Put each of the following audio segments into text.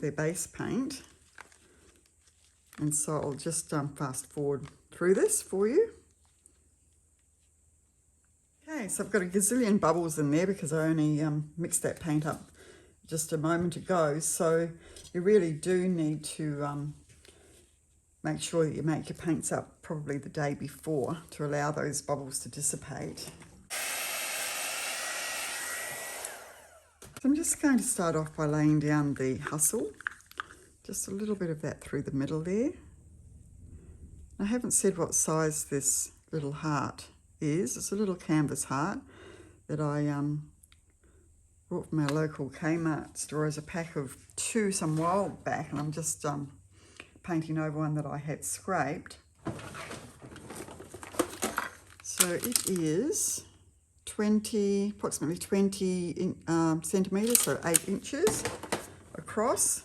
their base paint. And so I'll just fast forward through this for you. Okay, so I've got a gazillion bubbles in there because I only mixed that paint up just a moment ago. So you really do need to make sure that you make your paints up probably the day before to allow those bubbles to dissipate. So I'm just going to start off by laying down the hustle. Just a little bit of that through the middle there. I haven't said what size this little heart is. It's a little canvas heart that I brought from our local Kmart store as a pack of 2 some while back, and I'm just painting over one that I had scraped. So it is approximately 20 centimetres, so 8 inches across.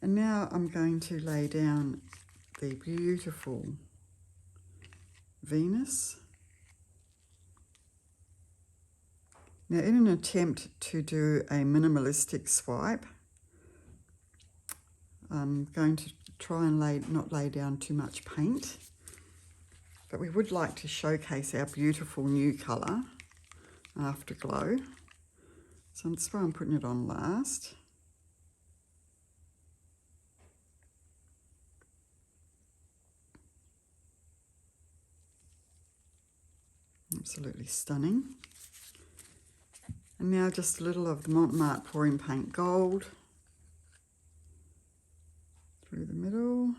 And now I'm going to lay down the beautiful Venus. Now, in an attempt to do a minimalistic swipe, I'm going to try and not lay down too much paint, but we would like to showcase our beautiful new colour, Afterglow. So that's why I'm putting it on last. Absolutely stunning. And now just a little of the Mont pouring paint gold through the middle.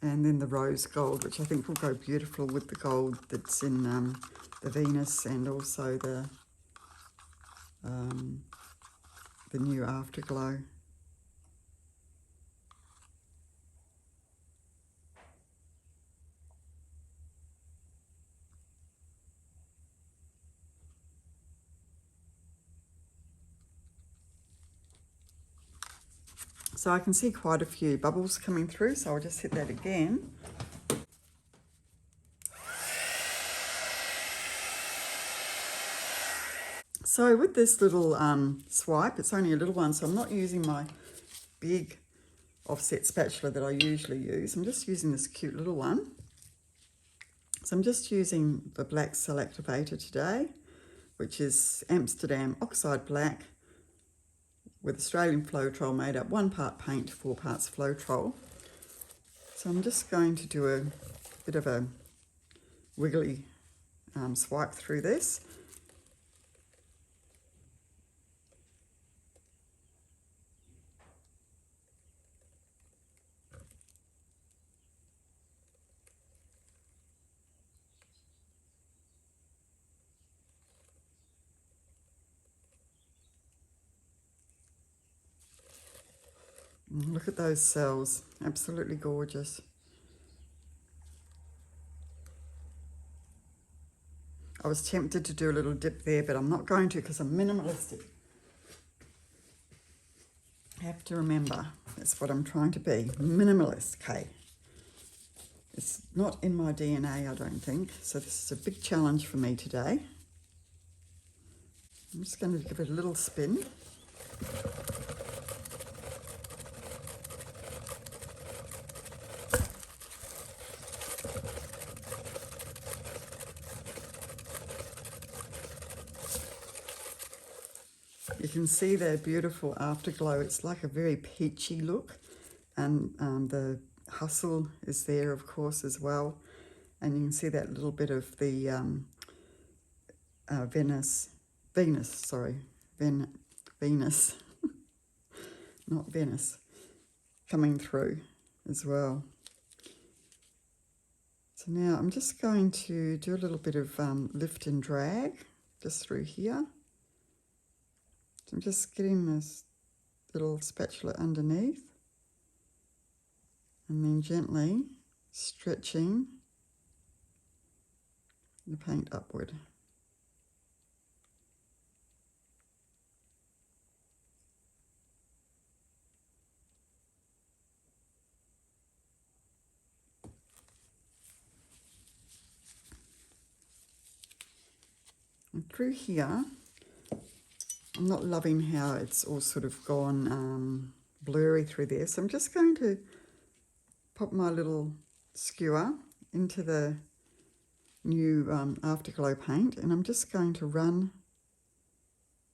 And then the rose gold, which I think will go beautiful with the gold that's in the Venus and also the new Afterglow. So I can see quite a few bubbles coming through, so I'll just hit that again. So with this little swipe, it's only a little one, so I'm not using my big offset spatula that I usually use. I'm just using this cute little one. So I'm just using the black cell activator today, which is Amsterdam Oxide Black with Australian Floetrol, made up 1 part paint, 4 parts Floetrol. So I'm just going to do a bit of a wiggly swipe through this. Look at those cells, absolutely gorgeous. I was tempted to do a little dip there, but I'm not going to because I'm minimalistic. I have to remember, that's what I'm trying to be, minimalist, okay? It's not in my DNA, I don't think, so this is a big challenge for me today. I'm just going to give it a little spin. You can see their beautiful afterglow. It's like a very peachy look, and the hustle is there, of course, as well. And you can see that little bit of the Venus, not Venice, coming through as well. So now I'm just going to do a little bit of lift and drag just through here. So I'm just getting this little spatula underneath and then gently stretching the paint upward. And through here, I'm not loving how it's all sort of gone blurry through there. So I'm just going to pop my little skewer into the new Afterglow paint, and I'm just going to run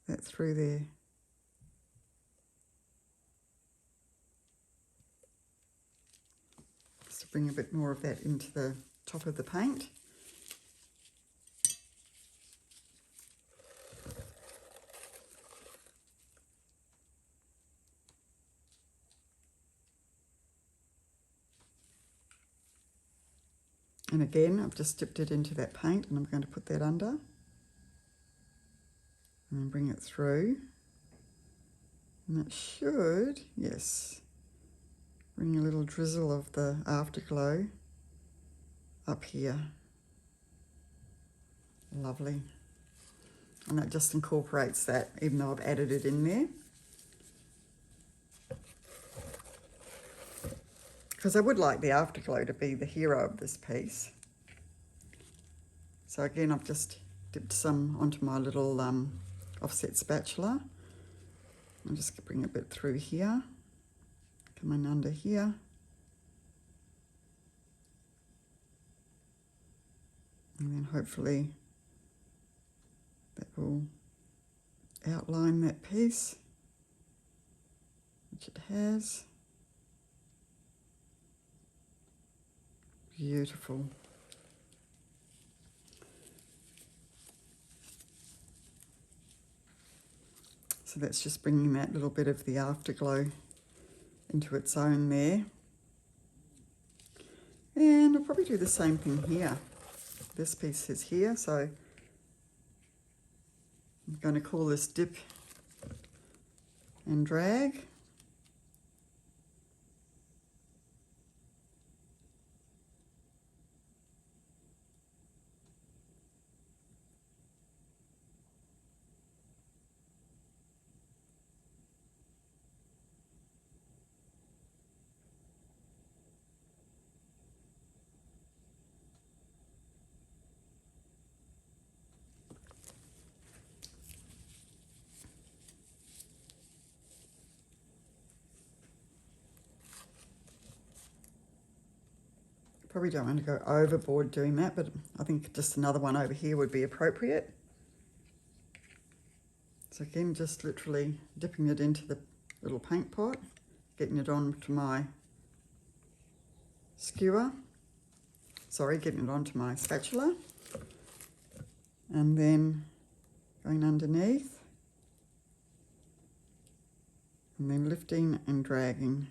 that through there. Just to bring a bit more of that into the top of the paint. And again, I've just dipped it into that paint, and I'm going to put that under and then bring it through. And that should, yes, bring a little drizzle of the Afterglow up here. Lovely. And that just incorporates that, even though I've added it in there. Because I would like the Afterglow to be the hero of this piece. So again, I've just dipped some onto my little offset spatula. I'll just bring a bit through here, come in under here. And then hopefully that will outline that piece, which it has. Beautiful. So that's just bringing that little bit of the Afterglow into its own there. And I'll probably do the same thing here. This piece is here, so I'm going to call this dip and drag. Probably don't want to go overboard doing that, but I think just another one over here would be appropriate. So again, just literally dipping it into the little paint pot, getting it onto my skewer, getting it onto my spatula, and then going underneath, and then lifting and dragging.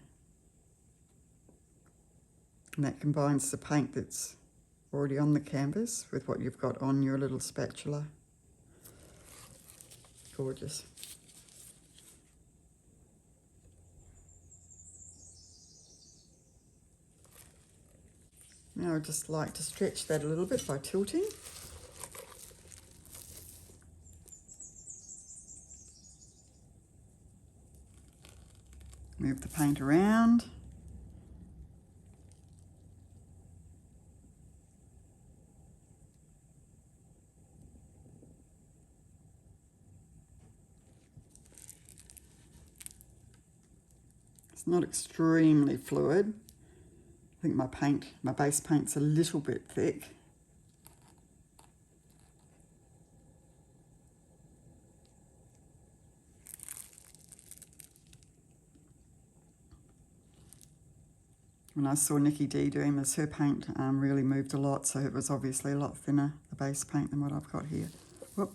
And that combines the paint that's already on the canvas with what you've got on your little spatula. Gorgeous. Now I just like to stretch that a little bit by tilting. Move the paint around. It's not extremely fluid. I think my base paint's a little bit thick. When I saw Nikki D doing this, her paint really moved a lot, so it was obviously a lot thinner, the base paint, than what I've got here. Whoop.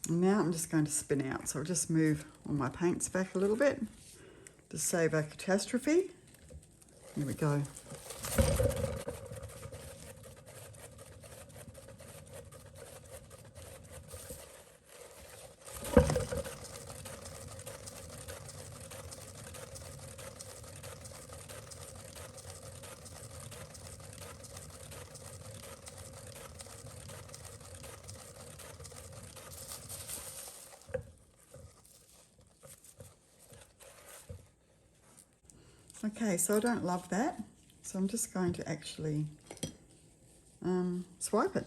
And now I'm just going to spin out, so I'll just move all my paints back a little bit to save our catastrophe. Here we go. Okay, so I don't love that, so I'm just going to actually swipe it.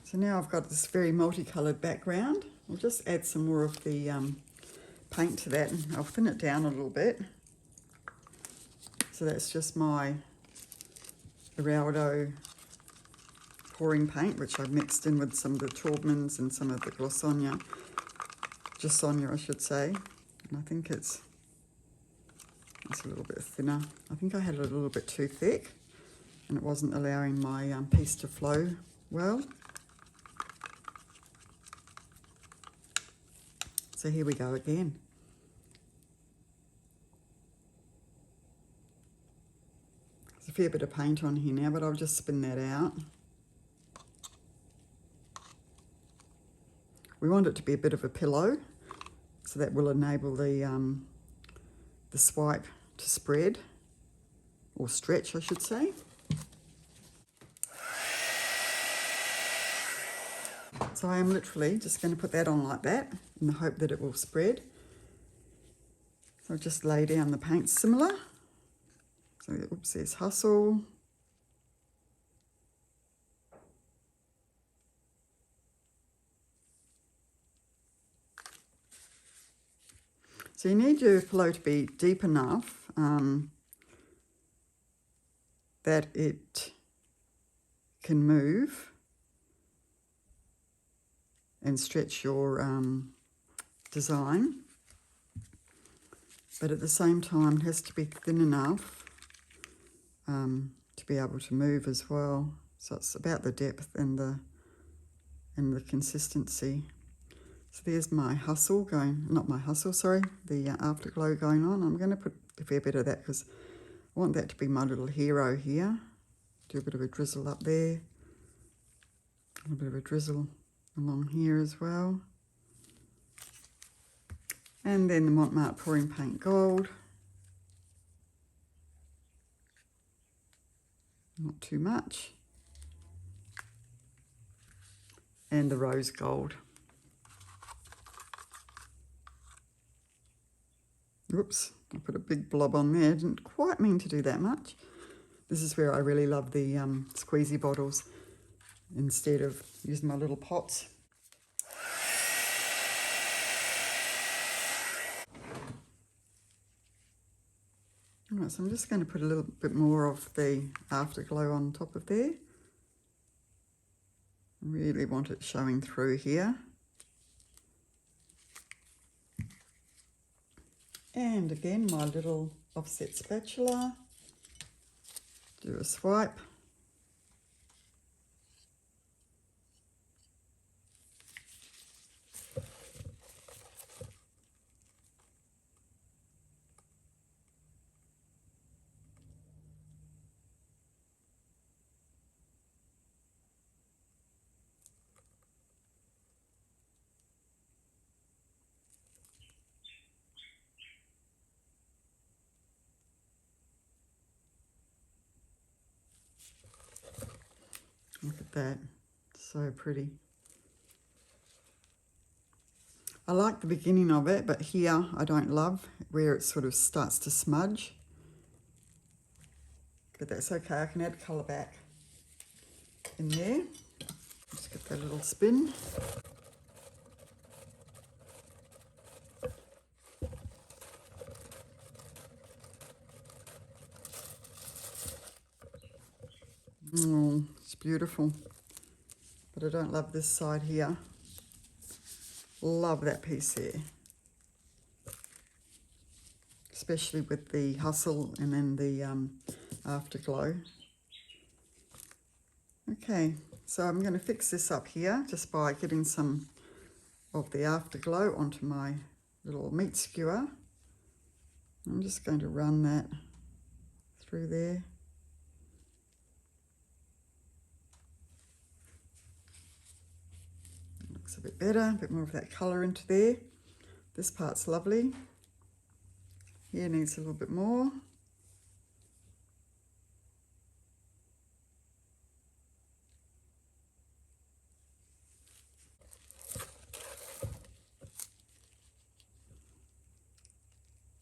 So now I've got this very multicoloured background. I'll just add some more of the paint to that, and I'll thin it down a little bit. So that's just my Eraldo pouring paint, which I've mixed in with some of the Taubmans and some of the JoSonja I should say. And I think it's a little bit thinner. I think I had it a little bit too thick and it wasn't allowing my piece to flow well. So here we go again. There's a fair bit of paint on here now, but I'll just spin that out. We want it to be a bit of a pillow, so that will enable the swipe to spread, or stretch I should say. So I am literally just going to put that on like that in the hope that it will spread. So I'll just lay down the paint similar. So oops, there's Hustle. So you need your flow to be deep enough that it can move and stretch your design, but at the same time it has to be thin enough to be able to move as well. So it's about the depth and the consistency. So there's my Hustle going, not my Hustle, sorry, the Afterglow going on. I'm going to put a fair bit of that because I want that to be my little hero here. Do a bit of a drizzle up there, a little bit of a drizzle along here as well. And then the Mont pouring paint gold. Not too much. And the rose gold. Oops, I put a big blob on there. Didn't quite mean to do that much. This is where I really love the squeezy bottles instead of using my little pots. All right, so I'm just going to put a little bit more of the Afterglow on top of there. Really want it showing through here. And again, my little offset spatula. Do a swipe. Look at that, so pretty. I like the beginning of it, but here I don't love where it sort of starts to smudge. But that's okay, I can add colour back in there. Just get that little spin. Oh, it's beautiful. But I don't love this side here. Love that piece there. Especially with the Hustle and then the Afterglow. Okay, so I'm going to fix this up here just by getting some of the Afterglow onto my little meat skewer. I'm just going to run that through there. Looks a bit better, a bit more of that colour into there. This part's lovely. Here needs a little bit more.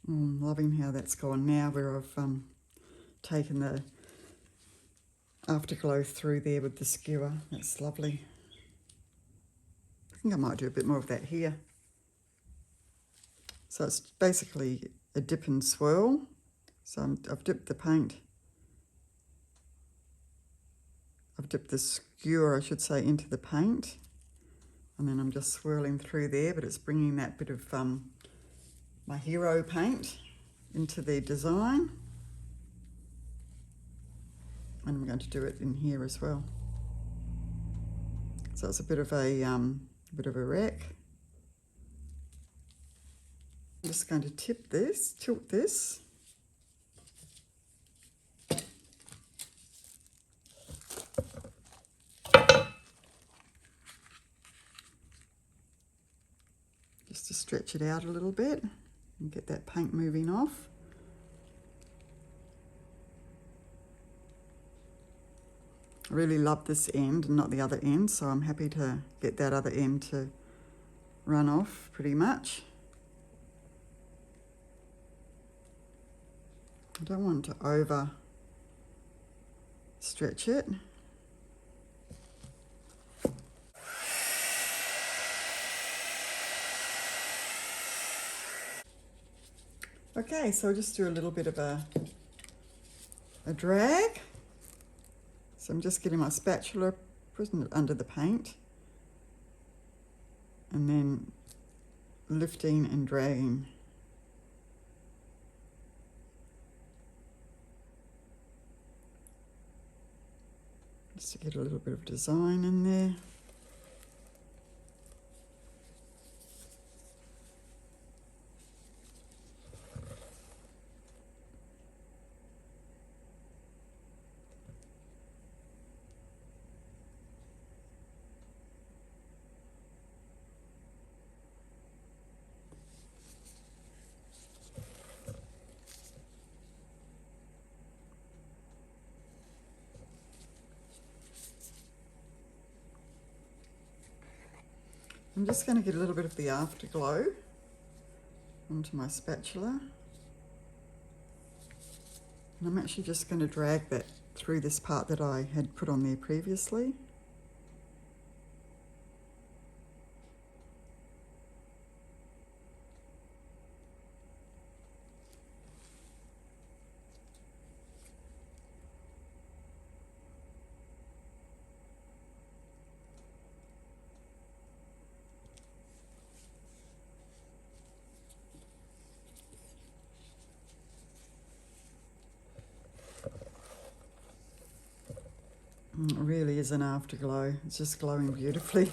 I'm loving how that's gone now, where I've taken the Afterglow through there with the skewer. That's lovely. I think I might do a bit more of that here. So it's basically a dip and swirl. So I've dipped the paint. I've dipped the skewer, I should say, into the paint. And then I'm just swirling through there, but it's bringing that bit of my hero paint into the design. And I'm going to do it in here as well. So it's a bit of a rack. I'm just going to tilt this. Just to stretch it out a little bit and get that paint moving off. I really love this end and not the other end, so I'm happy to get that other end to run off pretty much. I don't want to over stretch it. Okay, so I'll just do a little bit of a drag. So I'm just getting my spatula, putting it under the paint, and then lifting and dragging. Just to get a little bit of design in there. I'm just going to get a little bit of the Afterglow onto my spatula. And I'm actually just going to drag that through this part that I had put on there previously. It really is an afterglow. It's just glowing beautifully.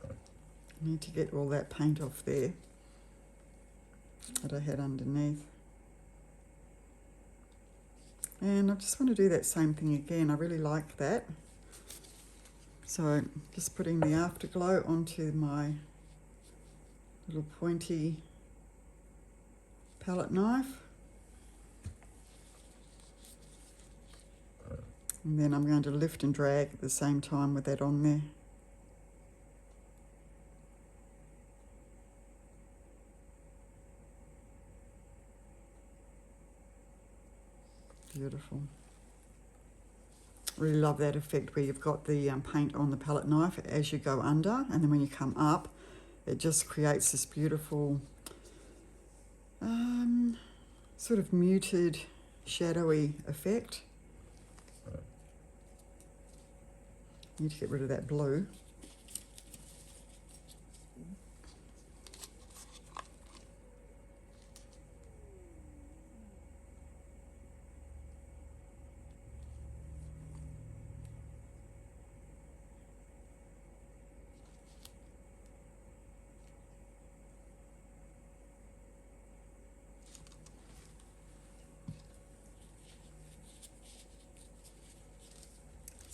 I need to get all that paint off there that I had underneath. And I just want to do that same thing again. I really like that. So just putting the Afterglow onto my little pointy palette knife. And then I'm going to lift and drag at the same time with that on there. Beautiful. Really love that effect where you've got the paint on the palette knife as you go under, and then when you come up, it just creates this beautiful sort of muted, shadowy effect. Need to get rid of that blue.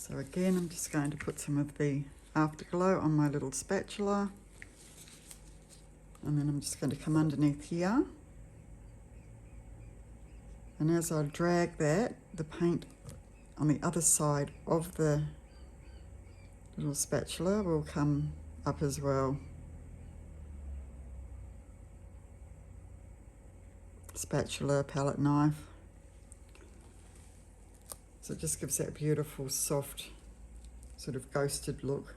So again, I'm just going to put some of the Afterglow on my little spatula, and then I'm just going to come underneath here, and as I drag that, the paint on the other side of the little spatula will come up as well. Spatula, palette knife. So it just gives that beautiful, soft, sort of ghosted look.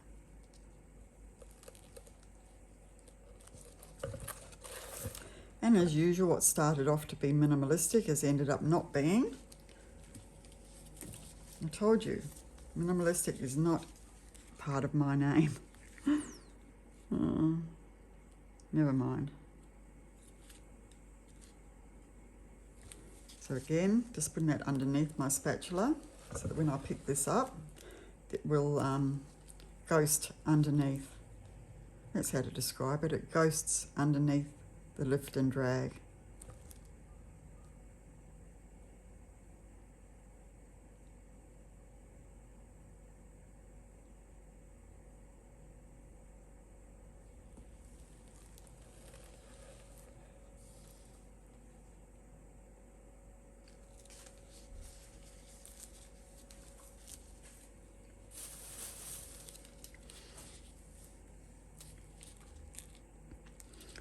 And as usual, what started off to be minimalistic has ended up not being. I told you, minimalistic is not part of my name. Never mind. So again, just putting that underneath my spatula so that when I pick this up, it will ghost underneath. That's how to describe it. It ghosts underneath the lift and drag.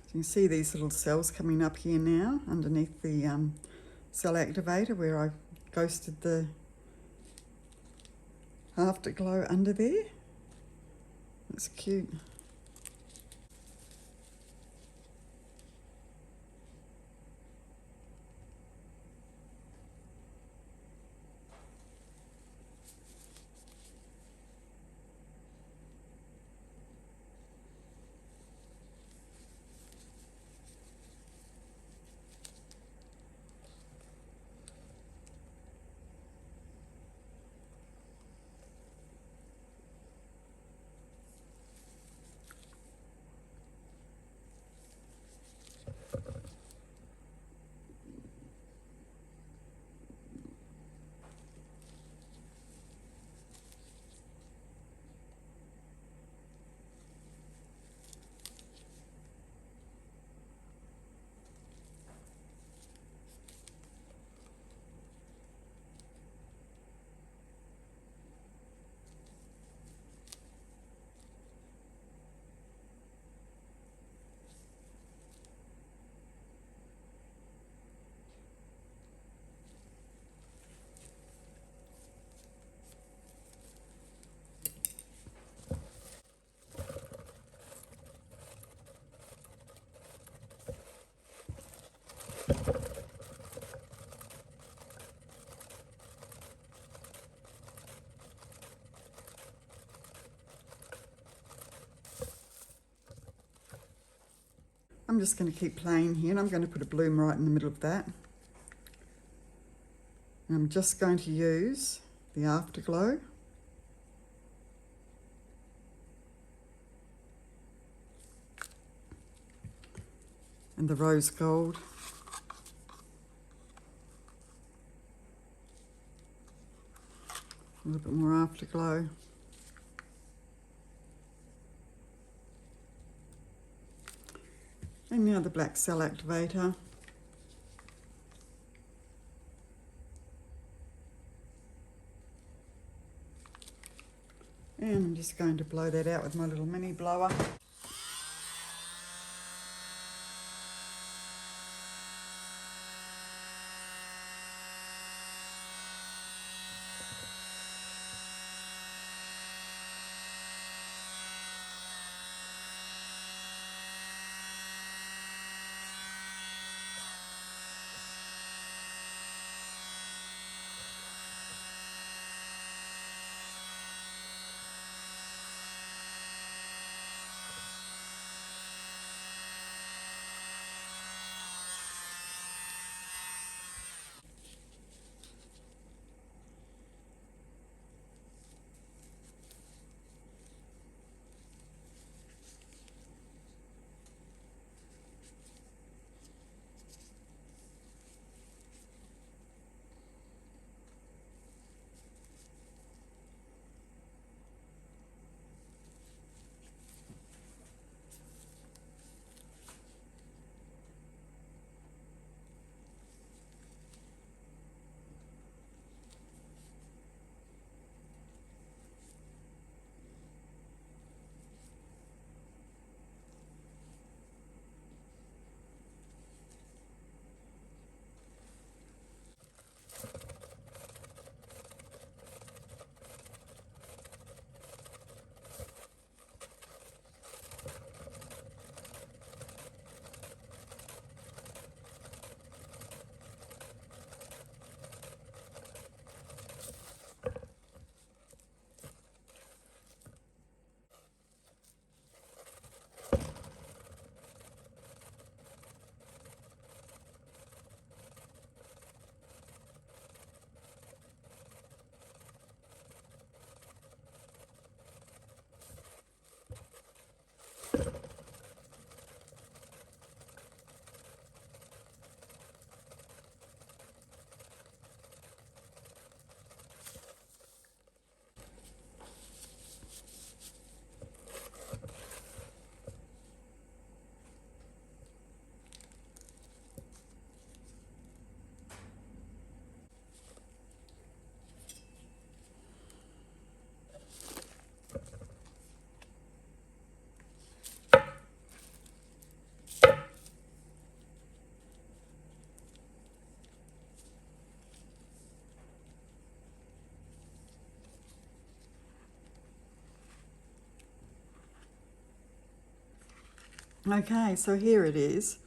So you can see these little cells coming up here now underneath the cell activator where I ghosted the Afterglow under there. That's cute. I'm just going to keep playing here, and I'm going to put a bloom right in the middle of that. And I'm just going to use the Afterglow. And the rose gold. A little bit more Afterglow. And now the black cell activator. And I'm just going to blow that out with my little mini blower. Okay, so here it is.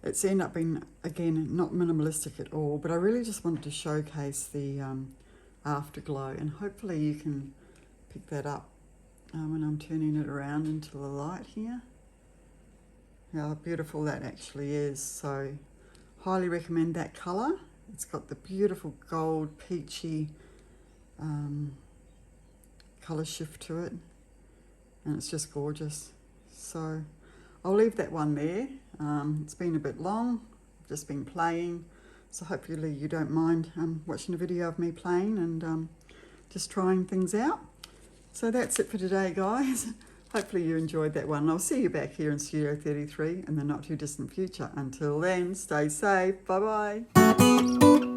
It's ended up being, again, not minimalistic at all, but I really just wanted to showcase the Afterglow, and hopefully you can pick that up when I'm turning it around into the light here. How beautiful that actually is. So highly recommend that colour. It's got the beautiful gold peachy colour shift to it, and it's just gorgeous. So I'll leave that one there. It's been a bit long, I've just been playing, so hopefully you don't mind watching a video of me playing and just trying things out. So that's it for today, guys. Hopefully you enjoyed that one. I'll see you back here in Studio 33 in the not too distant future. Until then, stay safe. Bye bye.